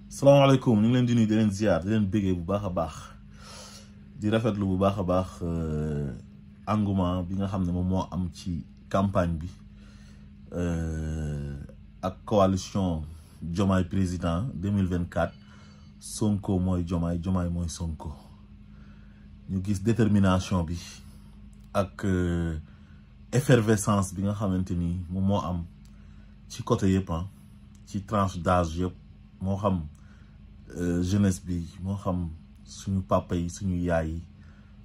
salaamaaleykum ñu ngi leen di nuyu di leen ziar di leen béggee bu baax a baax di rafetlu bu baax a baax engouement bi nga xam ne moom moo am ci campagne bi ak coalition Diomaye président 2024 Sonko mooy Diomaye Diomaye mooy Sonko ñu gis détermination bi ak effervescence bi nga xamante ni moom moo am ci côté yëpp ci tranche d'âge yëpp moo xam jeunesse bi moo xam suñu papa yi suñu yaay yi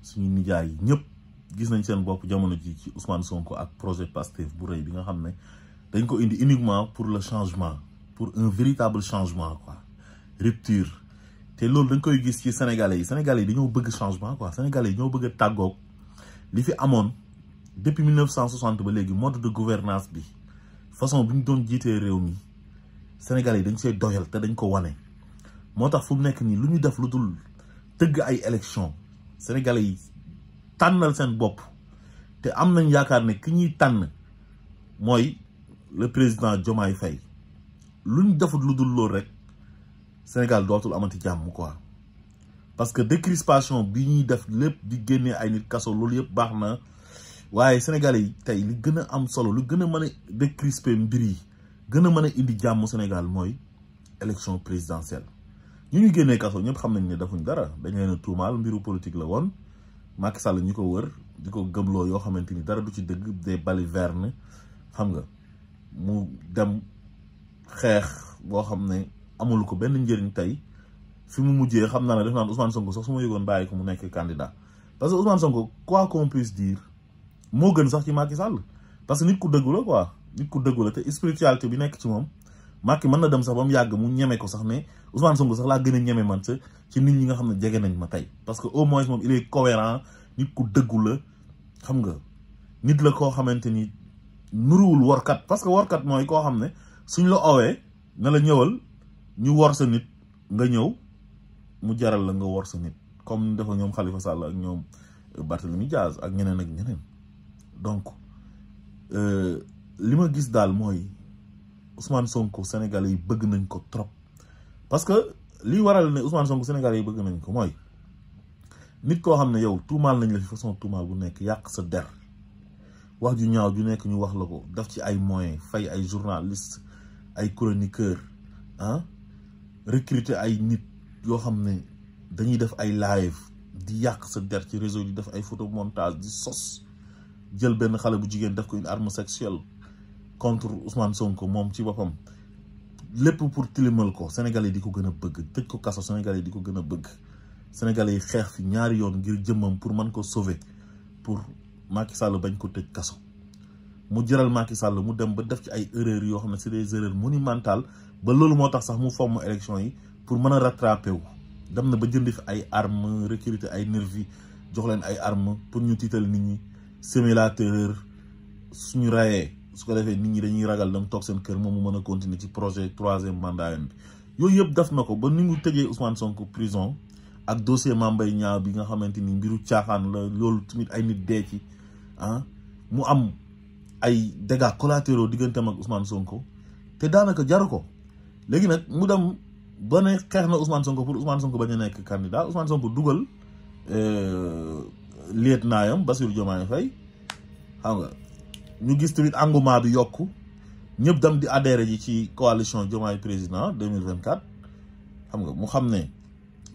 suñu nijaay yi ñëpp gis nañ seen bopp jamono ji ci Ousmane Sonko ak projet Pastef bu rëy bi nga xam ne dañ ko indi uniquement pour le changement, pour un véritable changement quoi, rupture. te loolu dañ koy gis ci sénégalais yi dañoo bëgg changement quoi, sénégalais yi ñoo bëgg a tàggoog li fi amoon depuis 1960 ba léegi mode de gouvernance bi façon bi ñu doon jiitee réew mi sénégalais yi dañ see doyal te dañ ko wane. moo tax fu mu nekk nii lu ñu def lu dul tëgg ay élection sénégalais yi tànnal seen bopp te am nañ yaakaar ne ki ñuy tànn mooy le président Diomaye Faye. lu ñu defut lu dul loolu rek Sénégal dootul amati jàmm quoi, parce que décrispation bi ñuy def lépp di génnee ay nit kaso loolu yëpp baax na waaye sénégalais yi tey li gën a am solo lu gën a mën a décrisper mbir yi gën a mën a indi jàmm Sénégal mooy élection présidentielle. ñu génnee kaso ñëpp xam nañ ne defuñ dara, dañ leen a tuumaal mbiru politique la woon. Macky Sall ñu ko wër di ko gëmloo yoo xamante ni dara du ci dëgg, des balivernes xam nga, mu dem xeex boo xam ne amul ko benn njëriñ. tey fi mu mujjee xam naa ne def naan Ousmane Sonko sax su ma yëgoon bàyyi ko mu nekk candidat, parce que Ousmane Sonko quoi qu'on puisse dire moo gën sax ci Macky Sall, parce que nit ku dëggu la quoi, nit ku dëggu la te spiritualité bi nekk ci moom Macky mën na dem sax ba mu yàgg mu ñeme ko sax ne Ousmane Sonko sax laa gën a ñeme man sa ci nit ñi nga xam ne jege nañ ma tey, parce que au moins moom il est cohérent, nit ku dëggu la xam nga, nit la koo xamante ni nuruwul workat, parce que workat mooy koo xam ne suñ la owee na la ñëwal ñu wor sa nit nga ñëw mu jaral la nga wor sa nit, comme dafa ñoom Khalifa Sall ak ñoom Barthélémy Diaz ak ñeneen ak ñeneen. donc li ma gis daal mooy Ousmane Sonko sénégalais yi bëgg nañ ko trop, parce que li waral ne Ousmane Sonko sénégalais yi bëgg nañ ko mooy nit koo xam ne yow tuumaal nañ la fi façon tuumaal bu nekk, yàq sa der, wax ju ñaaw ju nekk ñu wax la ko, daf ci ay moyens, fay ay journaliste, ay chroniqueur recruter ay nit yoo xam ne dañuy def ay live di yàq sa der ci réseau yi, def ay photo montage di sos, jël benn xale bu jigéen def ko une arme sexuelle contre Ousmane Sonko moom ci boppam, lépp pour tilimal ko. Sénégalais yi di ko gën a bëgg, tëj ko kaso, Sénégalais yi di ko gën a bëgg, Sénégalais yi xeex fi ñaari yoon ngir jëmmam pour mën ko sauver, pour Macky Sall bañ ko tëj kaso. mu jëral Macky Sall mu dem ba def ci ay erreurs yoo xam ne c'est des erreurs monumentales, ba loolu moo tax sax mu fomm élection yi pour mën a rattraper wu. dem na ba jënd fi ay armes, recruter ay nervi jox leen ay armes pour ñu tiital nit ñi, semer la terreur. suñu rayee su ko defee nit ñi dañuy ragal dem toog seen kër moom mu mën a continuer ci projet 3e mandat bi. yooyu yëpp def na ko ba ni mu tëjee Ousmane Sonko prison ak dossier Mame Mbaye Niang bi nga xamante ni mbiru caaxaan la, loolu tamit ay nit dee ci mu am ay dégâts collatéraux digganteem ak Ousmane Sonko te daanaka jaru ko. léegi nag mu dem ba ne xeex na Ousmane Sonko pour Ousmane Sonko bañ a nekk candidat. Ousmane Sonko dugal lieutenant yam Bassirou Diomaye Faye xam nga, ñu gis tamit engouement bi yokku, ñëpp dem di adhéré ji ci coalition Diomaye président 2024 xam nga. mu xam ne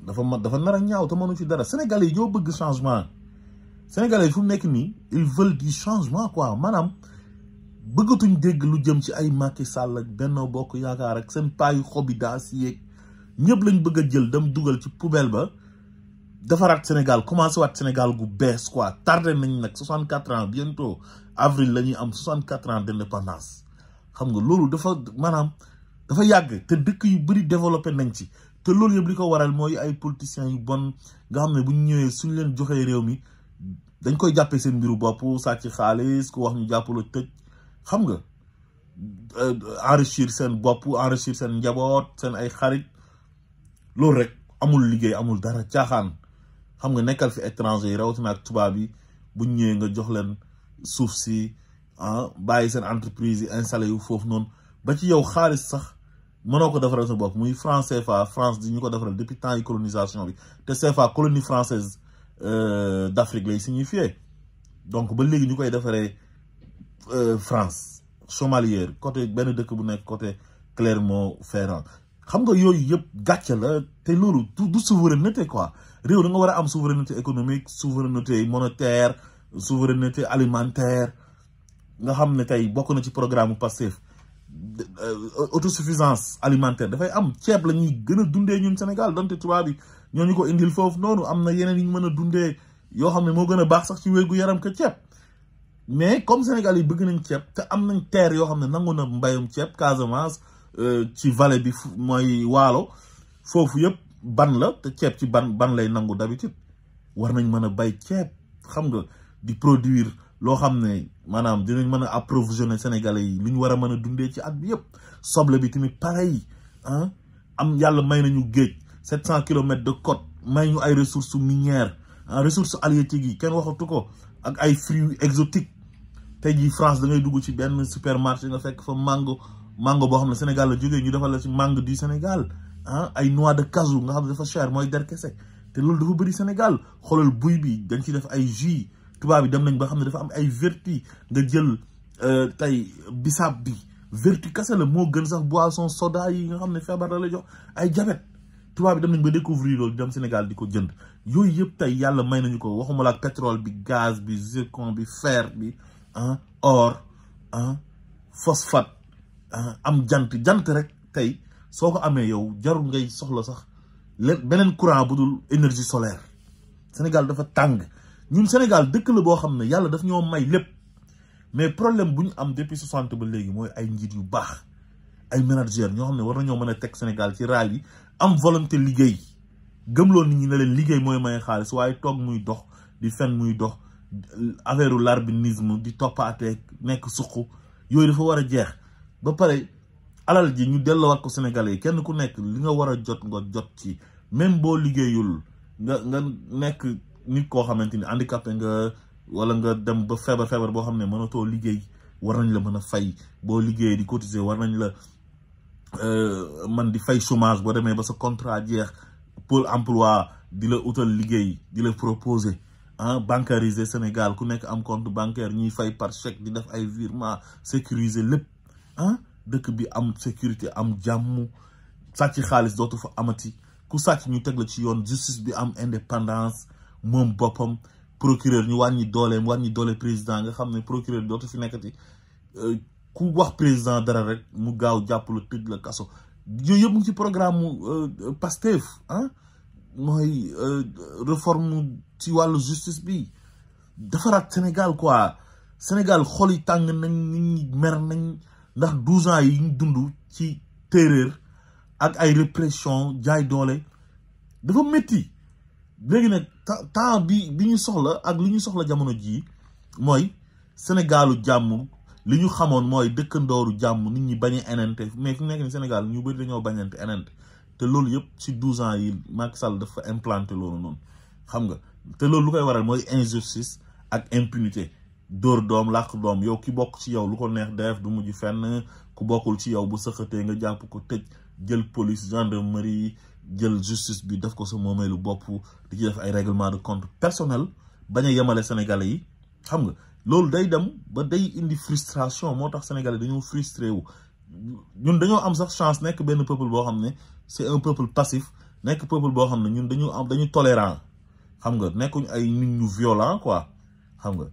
dafa nar a ñaaw te mënu ci dara. Sénégalais yi ñoo bëgg changement, Sénégalais yi fu mu nekk nii ils veulent du changement quoi, maanaam bëggatuñ dégg lu jëm ci ay Macky Sall ak Benno Bokk Yaakaar ak seen paayu xobi daas yeeg ñëpp lañ bëgg a jël dem dugal ci poubelle ba, defaraat Sénégal, commencé waat Sénégal gu bees quoi. tardé nañ nag 64 ans, bientôt avril la ñuy am 64 ans d'indépendance xam nga. loolu dafa maanaam dafa yàgg te dëkk yu bëri développé nañ ci, te loolu yëpp li ko waral mooy ay politiciens yu bon nga xam ne bu ñu ñëwee suñ leen joxee réew mi dañ koy jàppee seen mbiru bopp, sàcc xaalis ku wax ñu jàppaloo tëj xam nga, enrichir seen bopp, enrichir seen njaboot, seen ay xarit. loolu rek, amul liggéey, amul dara, caaxaan xam nga. nekkal fi étranger yi rawatina ak tubaab yi, buñ ñëwee nga jox leen suuf si bàyyi seen entreprise yi installé yu foofu noonu, ba ci yow xaalis sax mënoo ko defaral sa bopp muy franc CFA France di ñu ko defaral depuis temps yi colonisation bi te CFA colonie française d'Afrique lay signifié donc ba léegi ñu koy defaree France chomalière côté benn dëkk bu nekk côté Clermont-Ferrand xam nga yooyu yëpp gàcce la te loolu du souveraineté quoi réew da nga war a am souveraineté économique souveraineté monétaire souveraineté alimentaire nga xam ne tey bokk na ci programme Pastef autosuffisance alimentaire dafay am ceeb la ñuy gën a dundee ñun Sénégal donte tubaab bi ñoo ñu ko indil foofu noonu am na yeneen yi ñu mën a dundee yoo xam ne moo gën a baax sax ci wér gu yaram que ceeb mais comme Sénégal yi bëgg nañ ceeb te am nañ terre yoo xam ne nangu na mbayum ceeb Casamance ci vallée bi mooy waalo foofu yëpp ban la te ceeb ci ban lay nangu d'habitude war nañ mën a bay ceeb xam nga di produire loo xam ne maanaam dinañ mën a approvisionner Sénégalais yi lu ñu war a mën a dundee ci at bi yëpp soble bi tamit pareil ah am yàlla may nañu géej 700 kilomètres de côte may ñu ay ressources minières ressources halieutiques yi kenn waxatu ko ak ay fruits exotiques tey jii France da ngay dugg ci benn supermarché nga fekk fa mango boo xam ne Sénégal la jógee ñu defal la ci mangue du Sénégal ay noix de cajou nga xam ne dafa cher mooy derkese te loolu dafa bëri Sénégal xoolal buy bi dañ ci def ay jus tubaab bi dem nañ ba xam ne dafa am ay vertu nga jël tey bisaab bi vertu kese la moo gën sax boisson soda yi nga xam ne feebar la lay jox ay diabète tubaab bi dem nañ ba découvrir loolu dem Sénégal di ko jënd yooyu yëpp tey yàlla may nañu ko waxuma la ak pétrole bi gaz bi zircon bi fer bi or phosphate am jant rek tey soo ko amee yow jarul ngay soxla sax beneen courant bu dul énergie solaire Sénégal dafa tàng ñun Sénégal dëkk la boo xam ne yàlla daf ñoo may lépp mais problème bu ñu am depuis 60 ba léegi mooy ay njiit yu baax ay manager ñoo xam ne war nañoo mën a teg Sénégal ci raal yi am volonté liggéey gëmloo nit ñi ne leen liggéey mooy may xaalis waaye toog muy dox di fen muy dox affaire larbinisme di toppaatee nekk suq yooyu dafa war a jeex ba pare alal ji ñu delloowaat ko Sénégalais yi kenn ku nekk li nga war a jot nga jot ci même boo liggéeyul nga nekk nit koo xamante ni handicapé nga wala nga dem ba feebar boo xam ne mënatoo liggéey war nañ la mën a fay boo liggéeyee di cotiser war nañ la man di fay chômage boo demee ba sa contrat jeex pôle emploi di la utal liggéey di la proposer bancariser Sénégal ku nekk am compte bancaire ñuy fay par chèque di def ay virement sécuriser lépp dëkk bi am sécurité am jàmm sàcc xaalis dootu fa amati ku sàcc ñu teg la ci yoon justice bi am indépendance moom boppam procureur ñu wàññi doole président nga xam ne procureur dootu fi nekkati ku wax président dara rek mu gaaw jàpp la tëj la kaso yooyu yëpp mu ngi ci programme Pastef mooy réforme ci wàllu justice bi defaraat Sénégal quoi Sénégal xol yi tàng nañ nit ñi mer nañ ndax 12 ans yi ñu dund ci terreur ak ay répression jaay doole dafa métti léegi nag temps bi ñu soxla ak li ñu soxla jamono jii mooy Sénégalu jàmm li ñu xamoon mooy dëkkandooru jàmm nit ñi bañ a enante mais fi mu nekk ni Sénégal ñu bëri dañoo bañante enante te loolu yëpp ci 12 ans yi Macky Sall dafa implanté loolu noonu xam nga te loolu lu koy waral mooy injustice ak impunité dóor doom làq doom yow ki bokk ci yow lu ko neex def du mujj fenn ku bokkul ci yow bu sëqatee nga jàpp ko tëj jël police gendarmerie jël justice bi def ko sa moomeelu bopp di ci def ay règlement de compte personnel bañ a yemale Sénégalais yi xam nga loolu day dem ba day indi frustration moo tax Sénégalais dañoo frustré wu ñun dañoo am sax chance nekk benn peuple boo xam ne c'est un peuple passif nekk peuple boo xam ne ñun dañu tolérant xam nga nekkuñ ay nit ñu violent quoi xam nga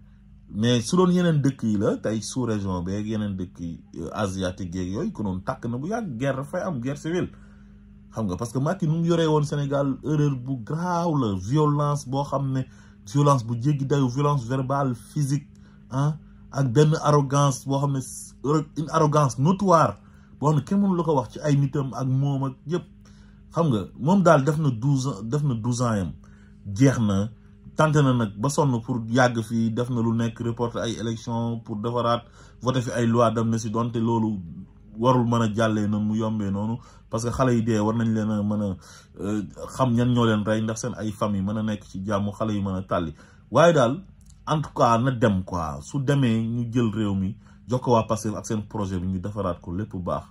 mais su doon yeneen dëkk yi la tey sous région beeg yeneen dëkk yi asiatique yeeg yooyu ko noonu tàkk na bu yàgg guerre dafay am guerre civile xam nga parce que Macky nu mu yoree woon Sénégal erreur bu graaw la violence boo xam ne violence bu jéggi dayu violence verbale physique ak benn arrogance boo xam ne une arrogance notoire boo xam ne kenn mënu la ko wax ci ay nitam ak moom ak yëpp xam nga moom daal def na 12 ans yam jeex na tenté na nag ba sonn pour yàgg fii def na lu nekk reporter ay élection pour defaraat voté fi ay loi d'amnistie donte loolu warul mën a jàllee noonu mu yombee noonu parce que xale yi dee war nañ leen a mën a xam ñan ñoo leen rey ndax seen ay famille mën a nekk ci jàmm xale yi mën a tàlli waaye daal en tout cas na dem quoi su demee ñu jël réew mi jox ko waa Pastef ak seen projet bi ñu defaraat ko lépp baax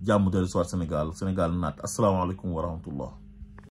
jàmm dellu si waat Sénégal naat asalaamaaleykum wa rahmatullah